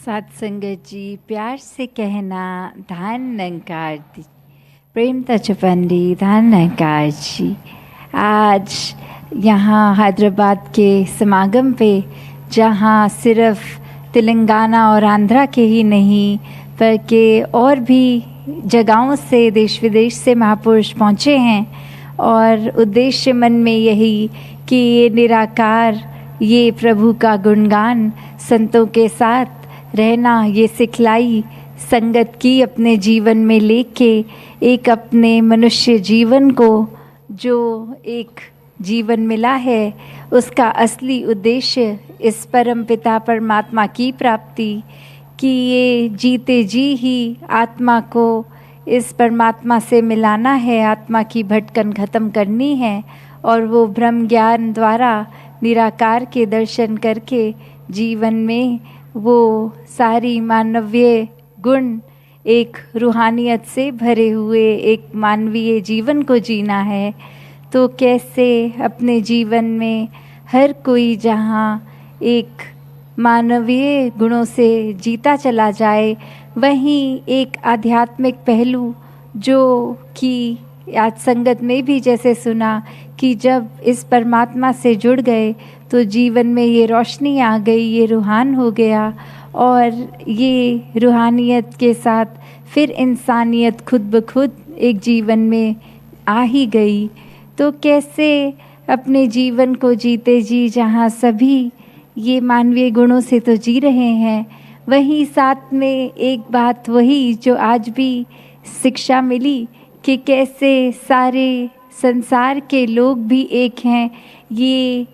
साथ संगत जी, प्यार से कहना धान नंकार दी, प्रेम तचपंडी धान नंकार जी। आज यहाँ हैदराबाद के समागम पे, जहाँ सिर्फ तेलंगाना और आंध्रा के ही नहीं बल्कि और भी जगहों से, देश विदेश से महापुरुष पहुँचे हैं, और उद्देश्य मन में यही कि ये निराकार, ये प्रभु का गुणगान संतों के साथ रहना, ये सिखलाई संगत की अपने जीवन में लेके एक अपने मनुष्य जीवन को जो एक जीवन मिला है उसका असली उद्देश्य इस परम पिता परमात्मा की प्राप्ति, कि ये जीते जी ही आत्मा को इस परमात्मा से मिलाना है, आत्मा की भटकन खत्म करनी है और वो ब्रह्म ज्ञान द्वारा निराकार के दर्शन करके जीवन में वो सारी मानवीय गुण, एक रूहानियत से भरे हुए एक मानवीय जीवन को जीना है। तो कैसे अपने जीवन में हर कोई जहाँ एक मानवीय गुणों से जीता चला जाए, वहीं एक आध्यात्मिक पहलू जो कि आज संगत में भी जैसे सुना कि जब इस परमात्मा से जुड़ गए तो जीवन में ये रोशनी आ गई, ये रूहान हो गया, और ये रूहानियत के साथ फिर इंसानियत खुद ब खुद एक जीवन में आ ही गई। तो कैसे अपने जीवन को जीते जी, जहाँ सभी ये मानवीय गुणों से तो जी रहे हैं, वहीं साथ में एक बात वही जो आज भी शिक्षा मिली कि कैसे सारे संसार के लोग भी एक हैं, ये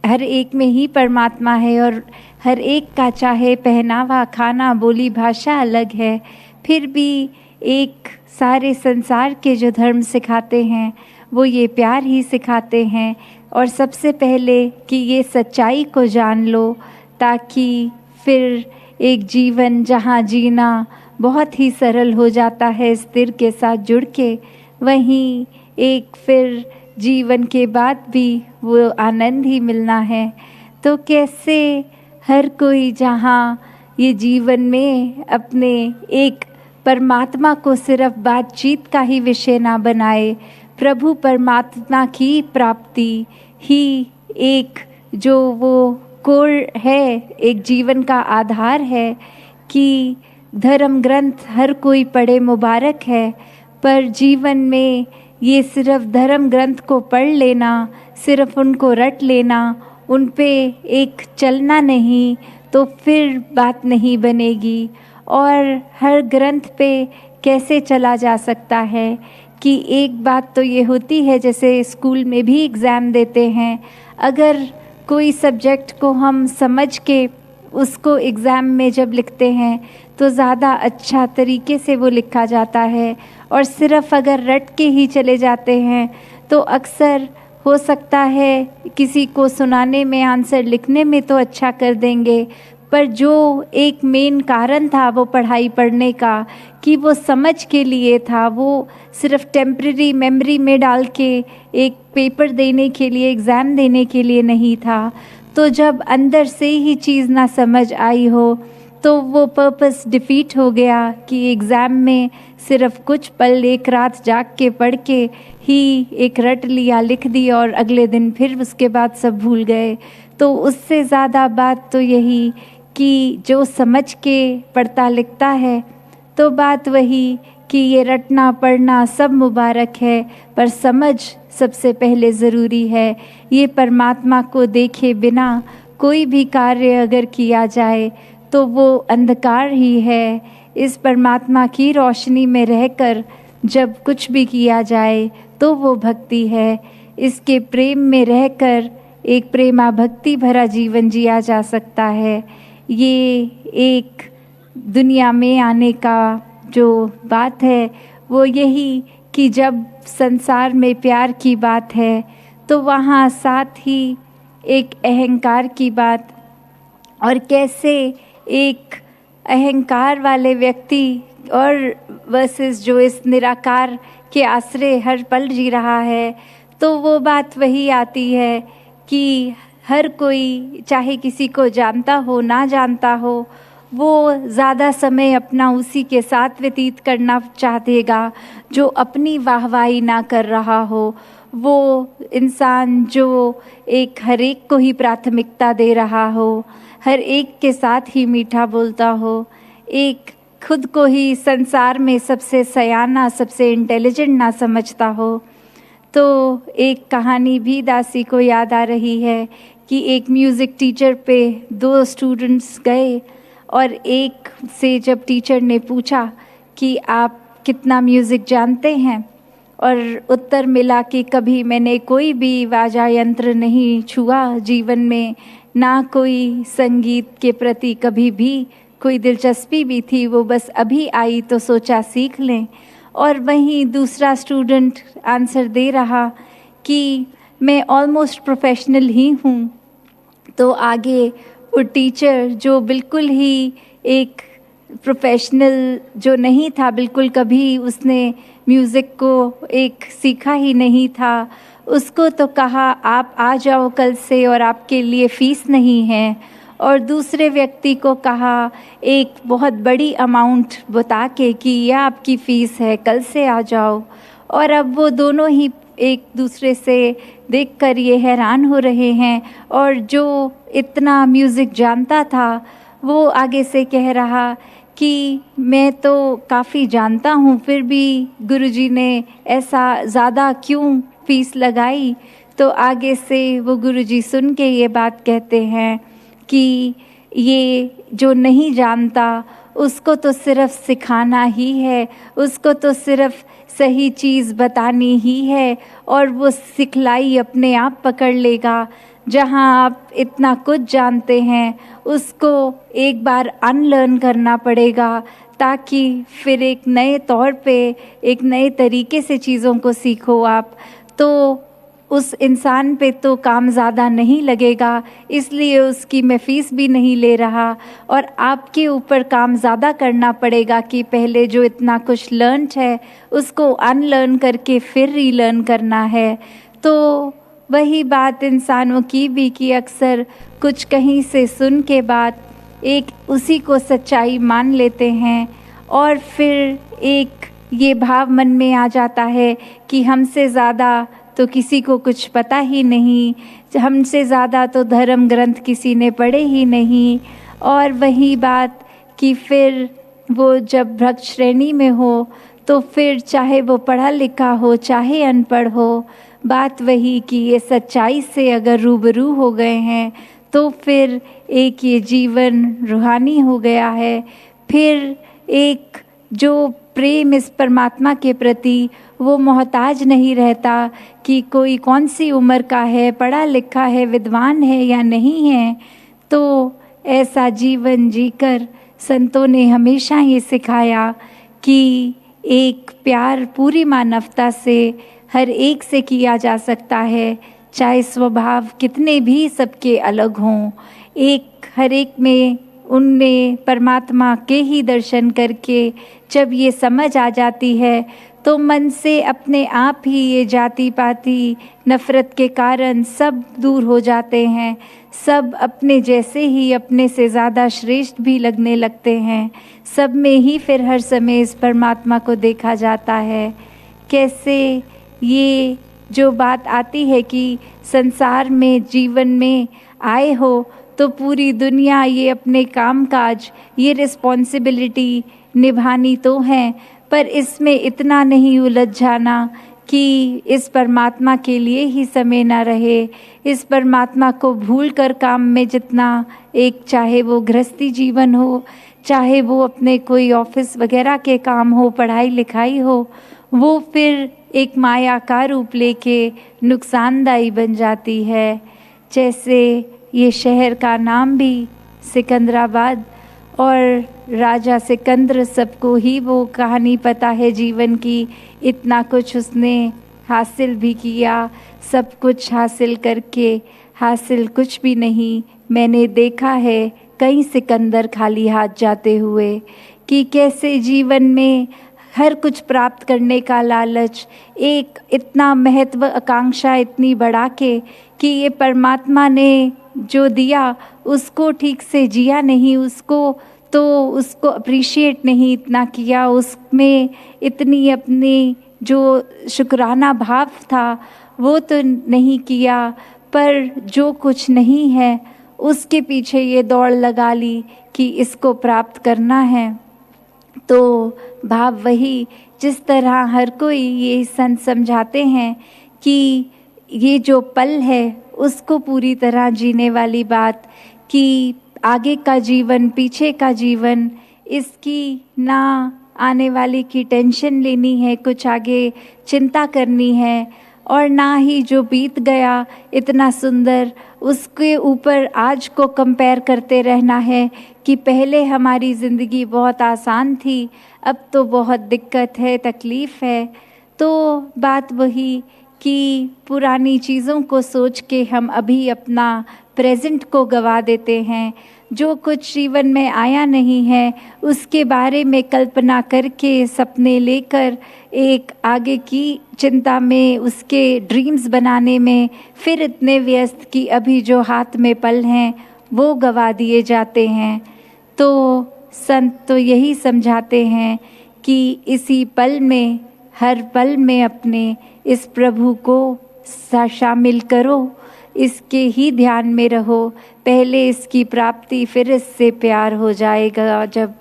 हर एक में ही परमात्मा है और हर एक का चाहे पहनावा, खाना, बोली, भाषा अलग है, फिर भी एक सारे संसार के जो धर्म सिखाते हैं वो ये प्यार ही सिखाते हैं। और सबसे पहले कि ये सच्चाई को जान लो, ताकि फिर एक जीवन जहाँ जीना बहुत ही सरल हो जाता है स्थिर के साथ जुड़ के, वहीं एक फिर जीवन के बाद भी वो आनंद ही मिलना है। तो कैसे हर कोई जहाँ ये जीवन में अपने एक परमात्मा को सिर्फ बातचीत का ही विषय ना बनाए, प्रभु परमात्मा की प्राप्ति ही एक जो वो कोर है, एक जीवन का आधार है, कि धर्म ग्रंथ हर कोई पढ़े मुबारक है, पर जीवन में ये सिर्फ धर्म ग्रंथ को पढ़ लेना, सिर्फ उनको रट लेना, उन पे एक चलना नहीं, तो फिर बात नहीं बनेगी। और हर ग्रंथ पे कैसे चला जा सकता है कि एक बात तो ये होती है, जैसे स्कूल में भी एग्ज़ाम देते हैं, अगर कोई सब्जेक्ट को हम समझ के उसको एग्ज़ाम में जब लिखते हैं तो ज़्यादा अच्छा तरीके से वो लिखा जाता है, और सिर्फ अगर रट के ही चले जाते हैं तो अक्सर हो सकता है किसी को सुनाने में, आंसर लिखने में तो अच्छा कर देंगे, पर जो एक मेन कारण था वो पढ़ाई पढ़ने का, कि वो समझ के लिए था, वो सिर्फ टेम्परेरी मेमोरी में डाल के एक पेपर देने के लिए, एग्ज़ाम देने के लिए नहीं था। तो जब अंदर से ही चीज़ ना समझ आई हो तो वो पर्पस डिफीट हो गया, कि एग्ज़ाम में सिर्फ कुछ पल एक रात जाग के पढ़ के ही एक रट लिया, लिख दी, और अगले दिन फिर उसके बाद सब भूल गए। तो उससे ज़्यादा बात तो यही कि जो समझ के पढ़ता लिखता है, तो बात वही कि ये रटना पढ़ना सब मुबारक है, पर समझ सबसे पहले ज़रूरी है। ये परमात्मा को देखे बिना कोई भी कार्य अगर किया जाए तो वो अंधकार ही है। इस परमात्मा की रोशनी में रहकर जब कुछ भी किया जाए तो वो भक्ति है। इसके प्रेम में रहकर एक प्रेमा भक्ति भरा जीवन जिया जा सकता है। ये एक दुनिया में आने का जो बात है वो यही कि जब संसार में प्यार की बात है तो वहाँ साथ ही एक अहंकार की बात, और कैसे एक अहंकार वाले व्यक्ति और वर्सेस जो इस निराकार के आश्रय हर पल जी रहा है, तो वो बात वही आती है कि हर कोई चाहे किसी को जानता हो ना जानता हो, वो ज़्यादा समय अपना उसी के साथ व्यतीत करना चाहेगा जो अपनी वाहवाही ना कर रहा हो। वो इंसान जो एक हर एक को ही प्राथमिकता दे रहा हो, हर एक के साथ ही मीठा बोलता हो, एक खुद को ही संसार में सबसे सयाना, सबसे इंटेलिजेंट ना समझता हो। तो एक कहानी भी दासी को याद आ रही है कि एक म्यूज़िक टीचर पे 2 स्टूडेंट्स गए और एक से जब टीचर ने पूछा कि आप कितना म्यूज़िक जानते हैं, और उत्तर मिला कि कभी मैंने कोई भी वाजा यंत्र नहीं छुआ जीवन में, ना कोई संगीत के प्रति कभी भी कोई दिलचस्पी भी थी, वो बस अभी आई तो सोचा सीख लें। और वहीं दूसरा स्टूडेंट आंसर दे रहा कि मैं ऑलमोस्ट प्रोफेशनल ही हूँ। तो आगे वो टीचर जो बिल्कुल ही एक प्रोफेशनल जो नहीं था, बिल्कुल कभी उसने म्यूज़िक को एक सीखा ही नहीं था, उसको तो कहा आप आ जाओ कल से और आपके लिए फ़ीस नहीं है। और दूसरे व्यक्ति को कहा एक बहुत बड़ी अमाउंट बता के कि यह आपकी फ़ीस है, कल से आ जाओ। और अब वो दोनों ही एक दूसरे से देखकर ये हैरान हो रहे हैं, और जो इतना म्यूज़िक जानता था वो आगे से कह रहा कि मैं तो काफ़ी जानता हूँ, फिर भी गुरुजी ने ऐसा ज़्यादा क्यों फ़ीस लगाई। तो आगे से वो गुरुजी सुन के ये बात कहते हैं कि ये जो नहीं जानता उसको तो सिर्फ सिखाना ही है, उसको तो सिर्फ सही चीज़ बतानी ही है, और वो सिखलाई अपने आप पकड़ लेगा। जहाँ आप इतना कुछ जानते हैं उसको एक बार अनलर्न करना पड़ेगा, ताकि फिर एक नए तौर पे, एक नए तरीके से चीज़ों को सीखो आप। तो उस इंसान पे तो काम ज़्यादा नहीं लगेगा, इसलिए उसकी मैं फ़ीस भी नहीं ले रहा, और आपके ऊपर काम ज़्यादा करना पड़ेगा कि पहले जो इतना कुछ लर्न है उसको अनलर्न करके फिर रीलर्न करना है। तो वही बात इंसानों की भी कि अक्सर कुछ कहीं से सुन के बात एक उसी को सच्चाई मान लेते हैं, और फिर एक ये भाव मन में आ जाता है कि हमसे ज़्यादा तो किसी को कुछ पता ही नहीं, हमसे ज़्यादा तो धर्म ग्रंथ किसी ने पढ़े ही नहीं। और वही बात कि फिर वो जब भक्त श्रेणी में हो तो फिर चाहे वो पढ़ा लिखा हो चाहे अनपढ़ हो, बात वही कि ये सच्चाई से अगर रूबरू हो गए हैं तो फिर एक ये जीवन रूहानी हो गया है। फिर एक जो प्रेम इस परमात्मा के प्रति, वो मोहताज नहीं रहता कि कोई कौन सी उम्र का है, पढ़ा लिखा है, विद्वान है या नहीं है। तो ऐसा जीवन जीकर संतों ने हमेशा ये सिखाया कि एक प्यार पूरी मानवता से हर एक से किया जा सकता है, चाहे स्वभाव कितने भी सबके अलग हों। एक हर एक में उनमें परमात्मा के ही दर्शन करके जब ये समझ आ जाती है तो मन से अपने आप ही ये जाति पाति नफ़रत के कारण सब दूर हो जाते हैं। सब अपने जैसे ही अपने से ज़्यादा श्रेष्ठ भी लगने लगते हैं। सब में ही फिर हर समय इस परमात्मा को देखा जाता है। कैसे ये जो बात आती है कि संसार में जीवन में आए हो तो पूरी दुनिया ये अपने काम काज, ये रिस्पॉन्सिबिलिटी निभानी तो है, पर इसमें इतना नहीं उलझ जाना कि इस परमात्मा के लिए ही समय ना रहे। इस परमात्मा को भूल कर काम में जितना, एक चाहे वो गृहस्थी जीवन हो, चाहे वो अपने कोई ऑफिस वगैरह के काम हो, पढ़ाई लिखाई हो, वो फिर एक माया का रूप लेके नुकसानदायी बन जाती है। जैसे ये शहर का नाम भी सिकंदराबाद, और राजा सिकंदर सबको ही वो कहानी पता है जीवन की। इतना कुछ उसने हासिल भी किया, सब कुछ हासिल करके हासिल कुछ भी नहीं। मैंने देखा है कई सिकंदर खाली हाथ जाते हुए, कि कैसे जीवन में हर कुछ प्राप्त करने का लालच, एक इतना महत्व आकांक्षा इतनी बढ़ा के कि ये परमात्मा ने जो दिया उसको ठीक से जिया नहीं, उसको तो उसको अप्रिशिएट नहीं इतना किया, उसमें इतनी अपनी जो शुक्राना भाव था वो तो नहीं किया, पर जो कुछ नहीं है उसके पीछे ये दौड़ लगा ली कि इसको प्राप्त करना है। तो भाव वही, जिस तरह हर कोई ये संत समझाते हैं कि ये जो पल है उसको पूरी तरह जीने वाली बात, कि आगे का जीवन पीछे का जीवन इसकी ना आने वाले की टेंशन लेनी है, कुछ आगे चिंता करनी है, और ना ही जो बीत गया इतना सुंदर उसके ऊपर आज को कंपेयर करते रहना है कि पहले हमारी ज़िंदगी बहुत आसान थी, अब तो बहुत दिक्कत है, तकलीफ़ है। तो बात वही कि पुरानी चीज़ों को सोच के हम अभी अपना प्रेजेंट को गवा देते हैं। जो कुछ जीवन में आया नहीं है उसके बारे में कल्पना करके, सपने लेकर एक आगे की चिंता में, उसके ड्रीम्स बनाने में फिर इतने व्यस्त कि अभी जो हाथ में पल हैं वो गवा दिए जाते हैं। तो संत तो यही समझाते हैं कि इसी पल में, हर पल में अपने इस प्रभु को शामिल करो, इसके ही ध्यान में रहो। पहले इसकी प्राप्ति, फिर इससे प्यार हो जाएगा जब,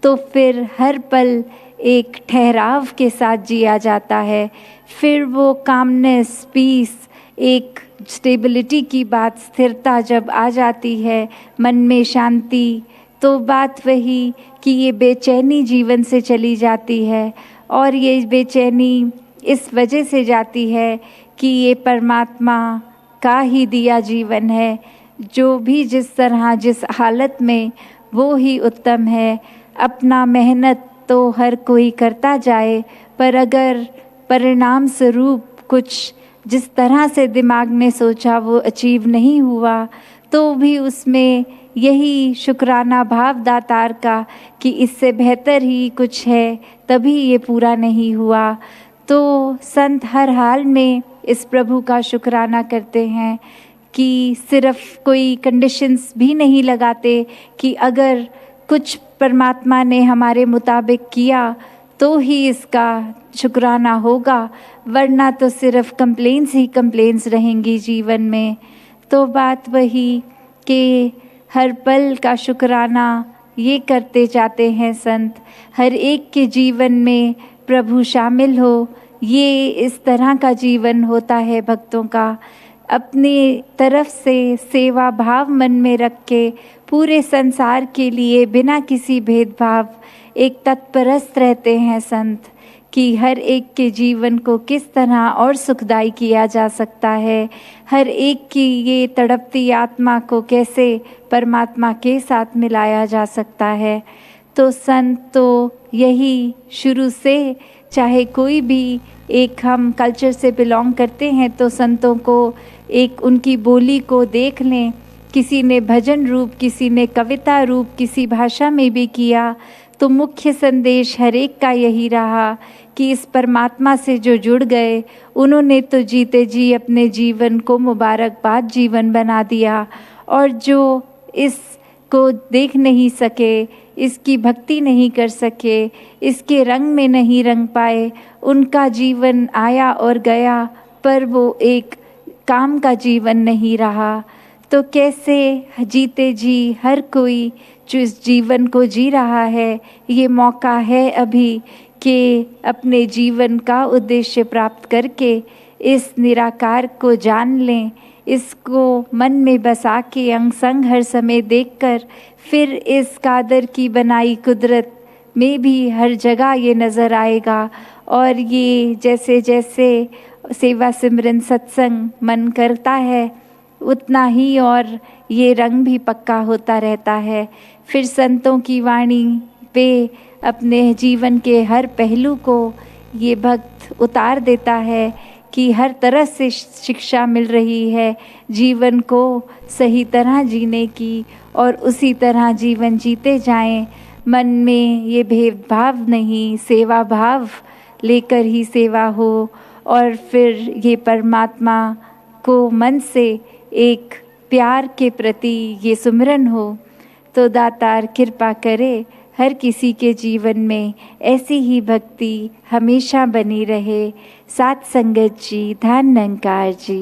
तो फिर हर पल एक ठहराव के साथ जिया जाता है। फिर वो कामनेस, पीस, एक स्टेबिलिटी की बात, स्थिरता जब आ जाती है, मन में शांति, तो बात वही कि ये बेचैनी जीवन से चली जाती है। और ये बेचैनी इस वजह से जाती है कि ये परमात्मा का ही दिया जीवन है, जो भी जिस तरह जिस हालत में वो ही उत्तम है। अपना मेहनत तो हर कोई करता जाए, पर अगर परिणाम स्वरूप कुछ जिस तरह से दिमाग ने सोचा वो अचीव नहीं हुआ, तो भी उसमें यही शुक्राना भाव दातार का कि इससे बेहतर ही कुछ है, तभी ये पूरा नहीं हुआ। तो संत हर हाल में इस प्रभु का शुक्राना करते हैं कि सिर्फ कोई कंडीशंस भी नहीं लगाते कि अगर कुछ परमात्मा ने हमारे मुताबिक किया तो ही इसका शुक्राना होगा, वरना तो सिर्फ कंप्लेंट्स ही कंप्लेंट्स रहेंगी जीवन में। तो बात वही कि हर पल का शुक्राना ये करते जाते हैं संत, हर एक के जीवन में प्रभु शामिल हो, ये इस तरह का जीवन होता है भक्तों का। अपनी तरफ से सेवा भाव मन में रख के पूरे संसार के लिए बिना किसी भेदभाव एक तत्परस्त रहते हैं संत, कि हर एक के जीवन को किस तरह और सुखदायी किया जा सकता है, हर एक की ये तड़पती आत्मा को कैसे परमात्मा के साथ मिलाया जा सकता है। तो संत तो यही शुरू से, चाहे कोई भी एक हम कल्चर से बिलोंग करते हैं तो संतों को एक उनकी बोली को देख लें, किसी ने भजन रूप, किसी ने कविता रूप, किसी भाषा में भी किया, तो मुख्य संदेश हर एक का यही रहा कि इस परमात्मा से जो जुड़ गए उन्होंने तो जीते जी अपने जीवन को मुबारकबाद जीवन बना दिया, और जो इसको देख नहीं सके, इसकी भक्ति नहीं कर सके, इसके रंग में नहीं रंग पाए, उनका जीवन आया और गया, पर वो एक काम का जीवन नहीं रहा। तो कैसे जीते जी हर कोई जो इस जीवन को जी रहा है, ये मौका है अभी कि अपने जीवन का उद्देश्य प्राप्त करके इस निराकार को जान लें, इसको मन में बसा के अंग संग हर समय देखकर फिर इस कादर की बनाई कुदरत में भी हर जगह ये नज़र आएगा। और ये जैसे जैसे सेवा सिमरन सत्संग मन करता है उतना ही और ये रंग भी पक्का होता रहता है। फिर संतों की वाणी पे अपने जीवन के हर पहलू को ये भक्त उतार देता है कि हर तरह से शिक्षा मिल रही है जीवन को सही तरह जीने की, और उसी तरह जीवन जीते जाएं। मन में ये भेदभाव नहीं, सेवा भाव लेकर ही सेवा हो, और फिर ये परमात्मा को मन से एक प्यार के प्रति ये सुमिरन हो। तो दातार कृपा करे हर किसी के जीवन में ऐसी ही भक्ति हमेशा बनी रहे। सात संगत जी, धन निरंकार जी।